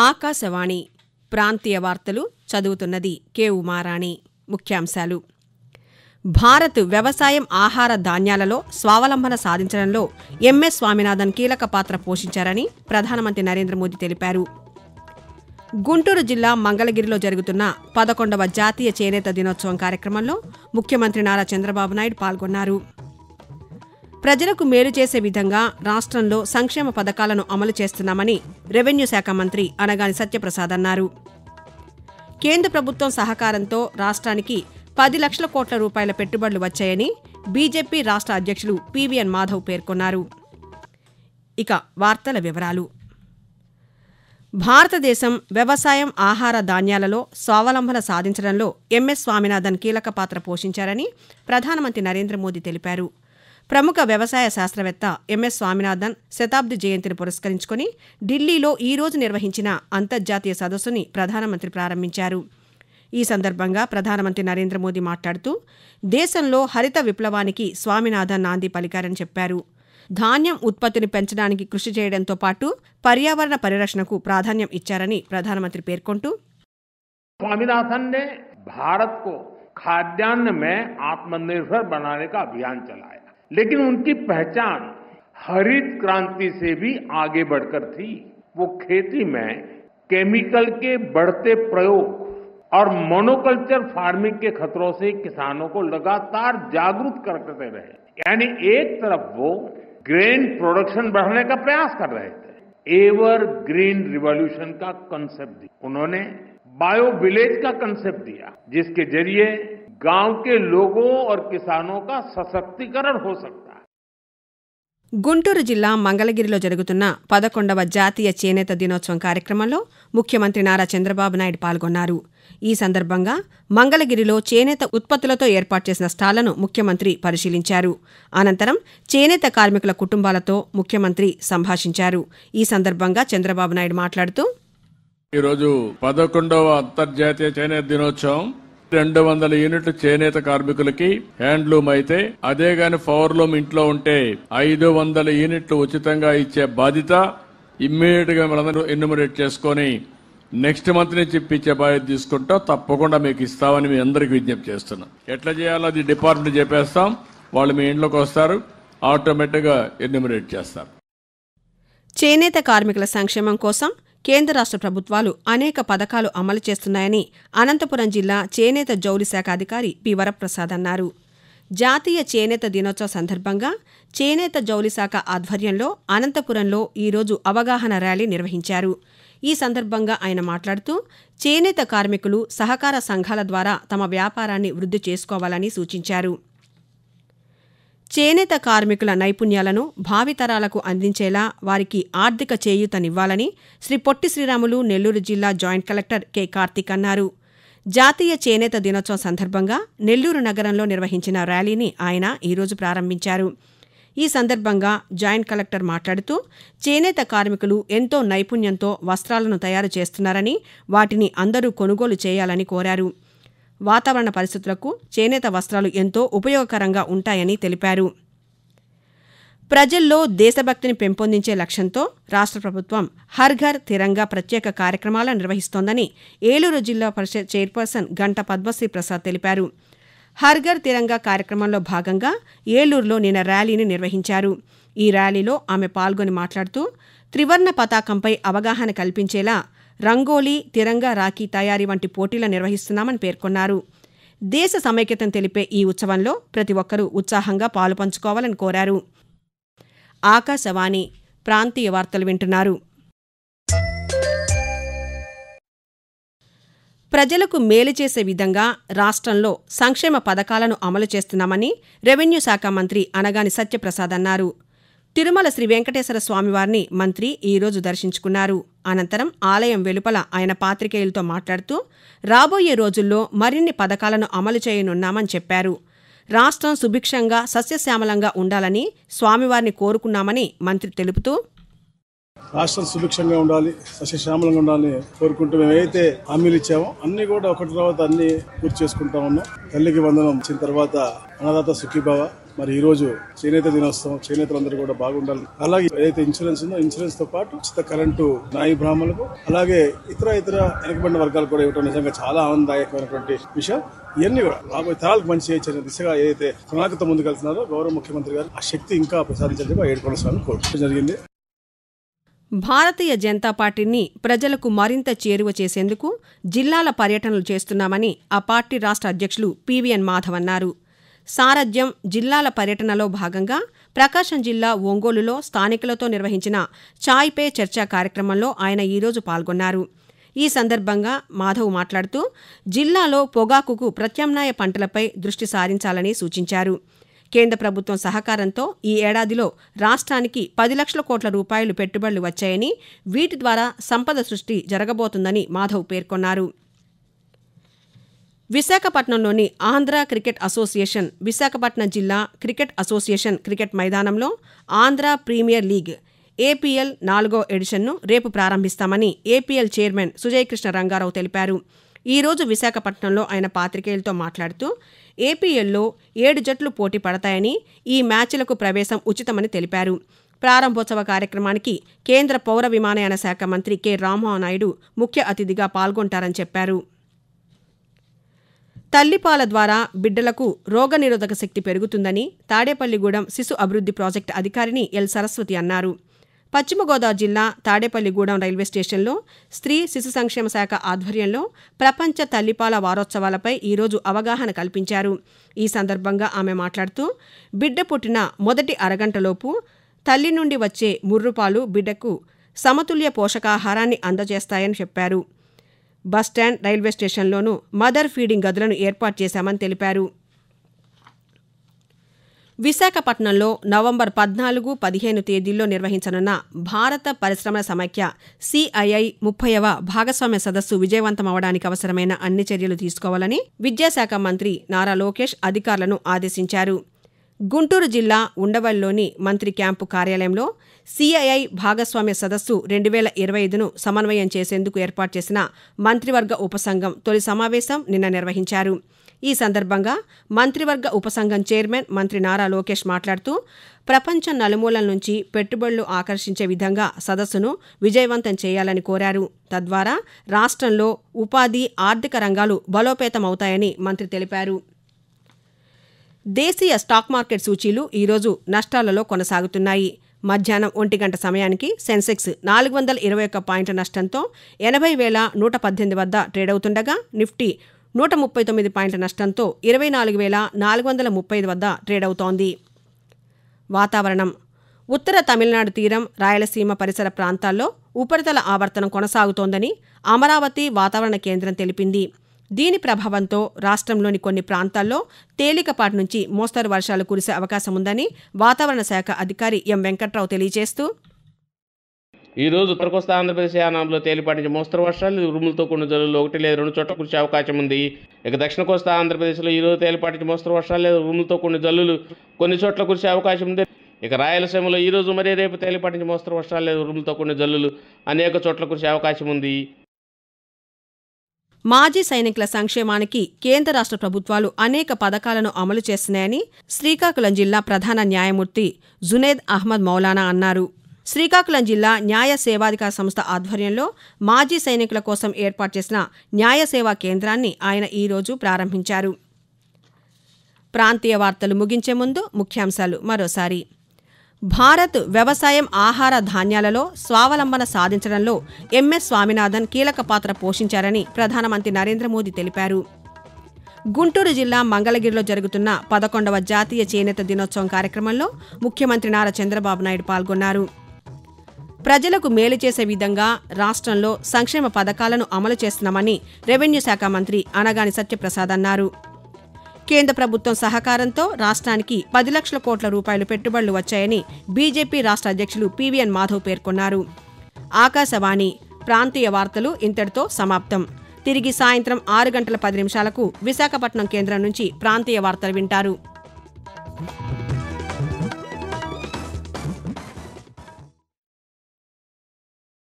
ఆకాశవాణి ప్రాంతీయ వార్తలు చదువుతున్నది కె ఉమారాణి. ముఖ్యాంశాలు. భారత్ వ్యవసాయం, ఆహార ధాన్యాలలో స్వావలంబన సాధించడంలో ఎంఎస్ స్వామినాథన్ కీలక పాత్ర పోషించారని ప్రధానమంత్రి నరేంద్ర మోదీ తెలిపారు. గుంటూరు జిల్లా మంగళగిరిలో జరుగుతున్న 11వ జాతీయ చేనేత దినోత్సవం కార్యక్రమంలో ముఖ్యమంత్రి నారా చంద్రబాబు నాయుడు పాల్గొన్నారు. ప్రజలకు మేలు చేసే విధంగా రాష్ట్రంలో సంక్షేమ పథకాలను అమలు చేస్తున్నామని రెవెన్యూ శాఖ మంత్రి అనగాని సత్యప్రసాద్ అన్నారు. కేంద్ర ప్రభుత్వం సహకారంతో రాష్ట్రానికి 10 లక్షల కోట్ల రూపాయల పెట్టుబడులు వచ్చాయని బీజేపీ రాష్ట్ర అధ్యక్షులు పీవీఎన్ మాధవ్ పేర్కొన్నారు. ఇక వార్తల వివరాలు. భారతదేశం వ్యవసాయం, ఆహార ధాన్యాలలో స్వావలంబన సాధించడంలో ఎంఎస్ స్వామినాథన్ కీలక పాత్ర పోషించారని ప్రధానమంత్రి నరేంద్ర మోదీ తెలిపారు. ప్రముఖ వ్యవసాయ శాస్త్రవేత్త ఎంఎస్ స్వామినాథన్ శతాబ్ది జయంతిని పురస్కరించుకుని ఢిల్లీలో ఈరోజు నిర్వహించిన అంతర్జాతీయ సదస్సుని ప్రధానమంత్రి ప్రారంభించారు. ఈ సందర్భంగా ప్రధానమంత్రి నరేంద్ర మోదీ మాట్లాడుతూ దేశంలో హరిత విప్లవానికి స్వామినాథన్ నాంది పలికారని చెప్పారు. ధాన్యం ఉత్పత్తిని పెంచడానికి కృషి చేయడంతో పాటు పర్యావరణ పరిరక్షణకు ప్రాధాన్యం ఇచ్చారని ప్రధానమంత్రి పేర్కొంటూ, स्वामीनाथन ने भारत को खाद्यान्न में आत्मनिर्भर बनाने का अभियान चलाया, लेकिन उनकी पहचान हरित क्रांति से भी आगे बढ़कर थी. वो खेती में केमिकल के बढ़ते प्रयोग और मोनोकल्चर फार्मिंग के खतरों से किसानों को लगातार जागरूक करते रहे. यानी एक तरफ वो ग्रेन प्रोडक्शन बढ़ाने का प्रयास कर रहे थे, एवर ग्रीन रिवॉल्यूशन का कंसेप्ट दिया. उन्होंने बायो विलेज का कंसेप्ट दिया, जिसके जरिए गांव के लोगों और किसानों का सशक्तिकरण हो सकता है. గుంటూరు జిల్లా మంగళగిరిలో జరుగుతున్న 11వ జాతీయ చేనేత దినోత్సవం కార్యక్రమంలో ముఖ్యమంత్రి నారా చంద్రబాబు నాయుడు పాల్గొన్నారు. ఈ సందర్భంగా మంగళగిరిలో చేనేత ఉత్పత్తులతో ఏర్పాటు చేసిన స్టాళ్లను ముఖ్యమంత్రి పరిశీలించారు. అనంతరం చేనేత కార్మికుల కుటుంబాలతో ముఖ్యమంత్రి సంభాషించారు. ఈ సందర్భంగా చంద్రబాబు నాయుడు మాట్లాడుతూ, ఈరోజు 11వ అంతర్జాతీయ చేనేత దినోత్సవం. 200 యూనిట్లు చేనేత కార్మికులకి హ్యాండ్లూమ్ అయితే, అదే గాని పవర్లూమ్ ఇంట్లో ఉంటే 500 యూనిట్లు ఉచితంగా ఇచ్చే బాధ్యత ఇమ్మీడియట్ గా మనందరూ ఎన్యూమరేట్ చేసుకుని నెక్స్ట్ మంత్ నుంచి ఇప్పించే బాధ్యత తీసుకుంటా తప్పకుండా మీకు ఇస్తామని మీ అందరికి విజ్ఞప్తి చేస్తున్నాం. ఎట్లా చేయాలో అది డిపార్ట్మెంట్ చెప్పేస్తాం. వాళ్ళు మీ ఇంట్లోకి వస్తారు, ఆటోమేటిక్ గా ఎన్యూమరేట్ చేస్తారు. చేనేత కార్మికుల సంక్షేమం కోసం కేంద్ర రాష్ట్ర ప్రభుత్వాలు అనేక పథకాలు అమలు చేస్తున్నాయని అనంతపురం జిల్లా చేనేత జౌళి శాఖ అధికారి పి వరప్రసాద్ అన్నారు. జాతీయ చేనేత దినోత్సవ సందర్భంగా చేనేత జౌళి శాఖ ఆధ్వర్యంలో అనంతపురంలో ఈరోజు అవగాహన ర్యాలీ నిర్వహించారు. ఈ సందర్భంగా ఆయన మాట్లాడుతూ చేనేత కార్మికులు సహకార సంఘాల ద్వారా తమ వ్యాపారాన్ని వృద్ధి చేసుకోవాలని సూచించారు. చేనేత కార్మికుల నైపుణ్యాలను భావితరాలకు అందించేలా వారికి ఆర్థిక చేయూతనివ్వాలని శ్రీ పొట్టి శ్రీరాములు నెల్లూరు జిల్లా జాయింట్ కలెక్టర్ కె కార్తీక్ అన్నారు. జాతీయ చేనేత దినోత్సవం సందర్భంగా నెల్లూరు నగరంలో నిర్వహించిన ర్యాలీని ఆయన ఈరోజు ప్రారంభించారు. ఈ సందర్భంగా జాయింట్ కలెక్టర్ మాట్లాడుతూ చేనేత కార్మికులు ఎంతో నైపుణ్యంతో వస్త్రాలను తయారు చేస్తున్నారని, వాటిని అందరూ కొనుగోలు చేయాలని కోరారు. వాతావరణ పరిస్థితులకు చేనేత వస్త్రాలు ఎంతో ఉపయోగకరంగా ఉంటాయని తెలిపారు. ప్రజల్లో దేశభక్తిని పెంపొందించే లక్ష్యంతో రాష్ట్ర ప్రభుత్వం హర్ ఘర్ తిరంగా ప్రత్యేక కార్యక్రమాలను నిర్వహిస్తోందని ఏలూరు జిల్లా పరిషత్ చైర్పర్సన్ గంట పద్మశ్రీ ప్రసాద్ తెలిపారు. హర్ ఘర్ తిరంగా కార్యక్రమంలో భాగంగా ఏలూరులో నిన్న ర్యాలీని నిర్వహించారు. ఈ ర్యాలీలో ఆమె పాల్గొని మాట్లాడుతూ త్రివర్ణ పతాకంపై అవగాహన కల్పించేలా రంగోలీ, తిరంగా రాఖీ తయారీ వంటి పోటీలు నిర్వహిస్తున్నామని పేర్కొన్నారు. దేశ సమైక్యతను తెలిపే ఈ ఉత్సవంలో ప్రతి ఒక్కరూ ఉత్సాహంగా పాలుపంచుకోవాలని కోరారు. ఆకాశవాణి ప్రాంతీయ వార్తలు వింటున్నారు. ప్రజలకు మేలు చేసే విధంగా రాష్ట్రంలో సంక్షేమ పథకాలను అమలు చేస్తున్నామని రెవెన్యూ శాఖ మంత్రి అనగాని సత్యప్రసాద్ అన్నారు. తిరుమల శ్రీ వెంకటేశ్వర స్వామివారిని మంత్రి ఈరోజు దర్శించుకున్నారు. అనంతరం ఆలయం వెలుపల ఆయన పాత్రికేయులతో మాట్లాడుతూ రాబోయే రోజుల్లో మరిన్ని పథకాలను అమలు చేయనున్నామని చెప్పారు. రాష్ట్రం సుభిక్షంగా సస్యశ్యామలంగా ఉండాలని స్వామివారిని కోరుకున్నామని మంత్రి తెలుపుతూ, రాష్ట్రం సుభిక్షంగా ఉండాలి, సస్యశ్యామలంగా ఉండాలని కోరుకుంటూ మేము ఏదైతే హామీలు ఇచ్చామో అన్ని కూడా ఒకటి తర్వాత అన్ని పూర్తి చేసుకుంటా ఉన్నాం. తల్లికి వందనం ఇచ్చిన తర్వాత అన్నదాత సుఖీభావ, మరి ఈ రోజు చేనేత దినోత్సవం, చేనేతలందరూ కూడా బాగుండాలి. అలాగే ఏదైతే ఇన్సూరెన్స్ ఉందో ఇన్సూరెన్స్ తో పాటు ఉచిత కరెంటు నాయి బ్రాహ్మణులకు, అలాగే ఇతర వెనుకబడిన వర్గాలు కూడా ఇవ్వడం నిజంగా చాలా ఆనందదాయకమైనటువంటి విషయం. ఇవన్నీ కూడా రాబోయే తరాలకు మంచి చేయొచ్చనే దిశగా ఏదైతే ప్రణాళికతో ముందుకెళ్తున్నారో గౌరవ ముఖ్యమంత్రి గారు ఆ శక్తి ఇంకా ప్రసాదించాలని ఏడుకొండ స్వామిని కోరడం జరిగింది. భారతీయ జనతా పార్టీని ప్రజలకు మరింత చేరువ చేసేందుకు జిల్లాల పర్యటనలు చేస్తున్నామని ఆ పార్టీ రాష్ట్ర అధ్యక్షులు పివిఎన్ మాధవ్ అన్నారు. సారథ్యం జిల్లాల పర్యటనలో భాగంగా ప్రకాశం జిల్లా ఒంగోలులో స్థానికులతో నిర్వహించిన చాయ్ పే చర్చా కార్యక్రమంలో ఆయన ఈరోజు పాల్గొన్నారు. ఈ సందర్భంగా మాధవ్ మాట్లాడుతూ జిల్లాలో పొగాకుకు ప్రత్యామ్నాయ పంటలపై దృష్టి సారించాలని సూచించారు. కేంద్ర ప్రభుత్వం సహకారంతో ఈ ఏడాదిలో రాష్ట్రానికి 10 లక్షల కోట్ల రూపాయలు పెట్టుబడులు వచ్చాయని, వీటి ద్వారా సంపద సృష్టి జరగబోతుందని మాధవ్ పేర్కొన్నారు. విశాఖపట్నంలోని ఆంధ్ర క్రికెట్ అసోసియేషన్ విశాఖపట్నం జిల్లా క్రికెట్ అసోసియేషన్ క్రికెట్ మైదానంలో ఆంధ్ర ప్రీమియర్ లీగ్ ఏపీఎల్ 4వ ఎడిషన్ను రేపు ప్రారంభిస్తామని ఏపీఎల్ చైర్మన్ సుజయకృష్ణ రంగారావు తెలిపారు. ఈరోజు విశాఖపట్నంలో ఆయన పాత్రికేయులతో మాట్లాడుతూ ఏపీఎల్లో 7 జట్లు పోటీ పడతాయని, ఈ మ్యాచ్లకు ప్రవేశం ఉచితమని తెలిపారు. ప్రారంభోత్సవ కార్యక్రమానికి కేంద్ర పౌర విమానయాన శాఖ మంత్రి కె రామ్మోహన్ నాయుడు ముఖ్య అతిథిగా పాల్గొంటారని చెప్పారు. తల్లిపాల ద్వారా బిడ్డలకు రోగనిరోధక శక్తి పెరుగుతుందని తాడేపల్లిగూడెం శిశు అభివృద్ధి ప్రాజెక్టు అధికారిని ఎల్ సరస్వతి అన్నారు. పశ్చిమ గోదావరి జిల్లా తాడేపల్లిగూడెం రైల్వే స్టేషన్లో స్త్రీ శిశు సంక్షేమ శాఖ ఆధ్వర్యంలో ప్రపంచ తల్లిపాల వారోత్సవాలపై ఈరోజు అవగాహన కల్పించారు. ఈ సందర్భంగా ఆమె మాట్లాడుతూ బిడ్డ పుట్టిన మొదటి అరగంటలోపు తల్లి నుండి వచ్చే ముర్రుపాలు బిడ్డకు సమతుల్య పోషకాహారాన్ని అందజేస్తాయని చెప్పారు. బస్టాండ్, రైల్వే స్టేషన్లోనూ మదర్ ఫీడింగ్ గదులను ఏర్పాటు చేశామని తెలిపారు. విశాఖపట్నంలో నవంబర్ 14, 15 తేదీల్లో నిర్వహించనున్న భారత పరిశ్రమల సమైక్య CII 30వ భాగస్వామ్య సదస్సు విజయవంతమవడానికి అవసరమైన అన్ని చర్యలు తీసుకోవాలని విద్యాశాఖ మంత్రి నారా లోకేష్ అధికారులను ఆదేశించారు. గుంటూరు జిల్లా ఉండవల్లిలోని మంత్రి క్యాంపు కార్యాలయంలో CII భాగస్వామ్య సదస్సు 2025ను సమన్వయం చేసేందుకు ఏర్పాటు చేసిన మంత్రివర్గ ఉపసంఘం తొలి సమావేశం నిన్న నిర్వహించారు. ఈ సందర్భంగా మంత్రివర్గ ఉపసంఘం చైర్మన్ మంత్రి నారా లోకేష్ మాట్లాడుతూ ప్రపంచం నలుమూలల నుంచి పెట్టుబడులు ఆకర్షించే విధంగా సదస్సును విజయవంతం చేయాలని కోరారు. తద్వారా రాష్ట్రంలో ఉపాధి, ఆర్థిక రంగాలు బలోపేతమవుతాయని మంత్రి తెలిపారు. దేశీయ స్టాక్ మార్కెట్ సూచీలు ఈరోజు నష్టాలలో కొనసాగుతున్నాయి. మధ్యాహ్నం 1 గంట సమయానికి సెన్సెక్స్ 421 పాయింట్ల నష్టంతో 80,118 వద్ద ట్రేడవుతుండగా నిఫ్టీ 139 పాయింట్ల నష్టంతో 24,435 వద్ద ట్రేడవుతోంది. వాతావరణం. ఉత్తర తమిళనాడు తీరం, రాయలసీమ పరిసర ప్రాంతాల్లో ఉపరితల ఆవర్తనం కొనసాగుతోందని అమరావతి వాతావరణ కేంద్రం తెలిపింది. దీని ప్రభావంతో రాష్ట్రంలోని కొన్ని ప్రాంతాల్లో తేలికపాటి నుంచి మోస్తరు వర్షాలు కురిసే అవకాశం ఉందని వాతావరణ శాఖ అధికారి ఎం వెంకట్రావు తెలియజేస్తూ, ఈ రోజు ఉత్తర కోస్తా ఆంధ్రప్రదేశ్ యానాంలో తేలిపాటి నుంచి మోస్తరు వర్షాలు, ఉరుములతో కూడిన జల్లులు 1 లేదా 2 చోట్ల కురిసే అవకాశం ఉంది. ఇక దక్షిణ కోస్తా ఆంధ్రప్రదేశ్లో ఈ రోజు తేలిపాటి నుంచి మోస్తరు వర్షాలు లేదా ఉరుములతో కూడిన జల్లులు కొన్ని చోట్ల కురిసే అవకాశం ఉంది. ఇక రాయలసీమలో ఈ రోజు మరియు రేపు తేలిపాటి నుంచి మోస్తరు వర్షాలు లేదా ఉరుములతో కూడిన జల్లులు అనేక చోట్ల కురిసే అవకాశం ఉంది. మాజీ సైనికుల సంక్షేమానికి కేంద్ర రాష్ట్ర ప్రభుత్వాలు అనేక పథకాలను అమలు చేస్తున్నాయని శ్రీకాకుళం జిల్లా ప్రధాన న్యాయమూర్తి జునేద్ అహ్మద్ మౌలానా అన్నారు. శ్రీకాకుళం జిల్లా న్యాయ సేవాధికార సంస్థ ఆధ్వర్యంలో మాజీ సైనికుల కోసం ఏర్పాటు చేసిన న్యాయ సేవా కేంద్రాన్ని ఆయన ఈరోజు ప్రారంభించారు. ప్రాంతీయ వార్తలు ముగించే ముందు ముఖ్యాంశాలు మరోసారి. భారత్ వ్యవసాయం, ఆహార ధాన్యాలలో స్వావలంబన సాధించడంలో ఎంఎస్ స్వామినాథన్ కీలక పాత్ర పోషించారని ప్రధానమంత్రి నరేంద్ర మోదీ తెలిపారు. గుంటూరు జిల్లా మంగళగిరిలో జరుగుతున్న 11వ జాతీయ చేనేత దినోత్సవం కార్యక్రమంలో ముఖ్యమంత్రి నారా చంద్రబాబు నాయుడు పాల్గొన్నారు. ప్రజలకు మేలు చేసే విధంగా రాష్ట్రంలో సంక్షేమ పథకాలను అమలు చేస్తున్నామని రెవెన్యూ శాఖ మంత్రి అనగాని సత్యప్రసాద్ అన్నారు. కేంద్ర ప్రభుత్వం సహకారంతో రాష్ట్రానికి 10 లక్షల కోట్ల రూపాయలు పెట్టుబడులు వచ్చాయని బీజేపీ రాష్ట్ర అధ్యక్షులు పివిఎన్ మాధవ్ పేర్కొన్నారు. ఆకాశవాణి ప్రాంతీయ వార్తలు ఇంతటితో సమాప్తం. తిరిగి సాయంత్రం 6 గంటల 10 నిమిషాలకు విశాఖపట్నం కేంద్రం నుంచి ప్రాంతీయ వార్తలు వింటారు.